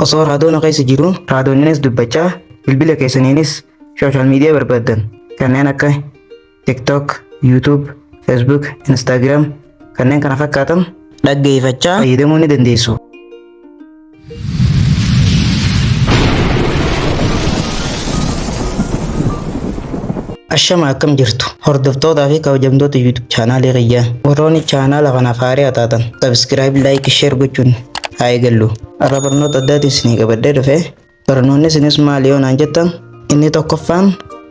Osoo raadiyoon keessa jiru raadiyoonnis dubbachaa bilbila keessaniinis sooshaal miidiyaa barbaadan kanneen akka TikTok, YouTube, Facebook, Instagram kanneen kana fakkaatan dhaggeeffachaa fayyadamuu ni dandeessu. Ashama akkam jirtu hordoftootaa fi kabajamtoota YouTube chaanaalii kiyyaa warroonni chaanaala kanaaf haaraa taatan subscribe, like, share gochuun haa eegallu. Har'a barnoota addaatiin isinii qabadhee dhufe barnoonni isinis maali yoo naan jettan inni tokkoffaan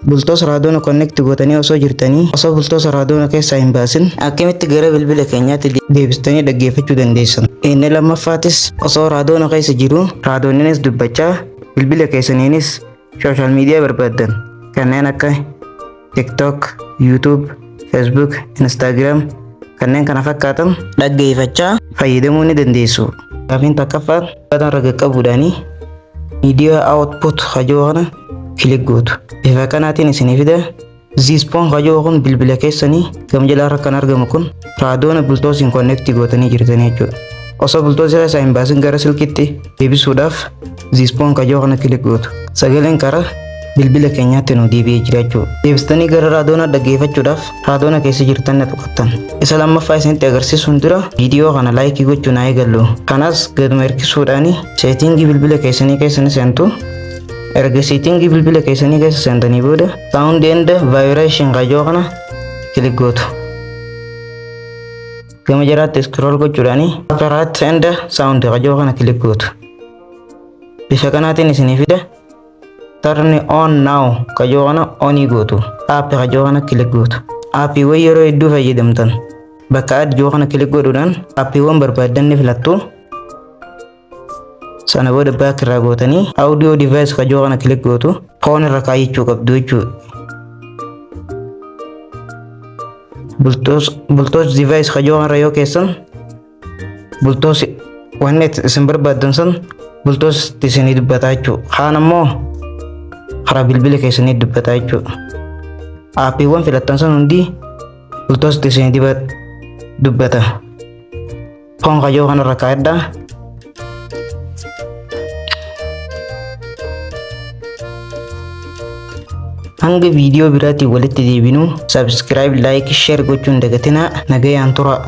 bultoota raadiyoon connect gootanii osoo jirtanii osoo bultoota raadiyoon keessaa hin baasin akkamitti gara bilbila keenyaatti deebistanii dhaggeeffachuu dandeessan. Inni lammaffaatis osoo raadiyoon keessa jiru raadiyoonnis dubbachaa bilbila keessaniinis sooshaal miidiyaa barbaadan kanneen akka TikTok, YouTube, Facebook, Instagram kanneen kana fakkaatan dhaggeeffachaa fayyadamuu ni dandeessu. Gaafiin takkaffaan batan raga qabuudhaanii miidiyaa output hajoo kana kilik gootu. Bifa kanaatiin isinii fida. Ziispoon hajoo kun bilbila keessanii gam jalaa kan argamu kun raadiyoon bultoosiin connect gootanii jirtanii jechuudha. Osoo bultoota isaa hin baasin gara silkitti deebisuudhaaf ziispoon hajoo kana kilik gootu. Sagaleen karaa bilbila keenyaatti nu deebi'ee jira jechuudha. Deebistanii gara raadiyoon dhaggeeffachuudhaaf raadiyoon keessa jirtan ni tuqattan. Isa lammaffaa isinitti agarsiisuun dura viidiyoo kana laayikii gochuun haa eegallu. Kanas gaduma hirkisuudhaan seetingii bilbila keessanii keessa ni seentu. Erga seetingii bilbila keessanii keessa seentanii booda sound and vibration hajoo kana kilik gootu. Gama jalaatti scroll gochuudhaan apparat and sound hajoo kana kilik gootu. Bifa kanaatiin isinii fida. Turn on now hajoo kana onii gootu. App hajoo kana kilik gootu. Appiiwwan yeroo hedduu fayyadamtan bakka hajoo kana kilik godhuudhaan appiiwwan barbaadan ni filattu. Sana booda back irraa gootanii audio device hajoo kana kilik gootu. Phone irra kaayyachuu qabdu jechuudha. Bultoos device hajoo kana yoo keessan bultoos wanni isin barbaadan san bultoos isinii dubbataa jechuudha. Kaan ammoo karaa bilbila keessanii dubbataa jechuudha. Aappiiwwan filattan san hundi bultoos isinii dubbata. Phone hajoo kana irra kaa'adhaa. Hanga viidiyoo biraatiin walitti deebinu subscribe, like, share gochuun dagatinaa. Nagayaan tura.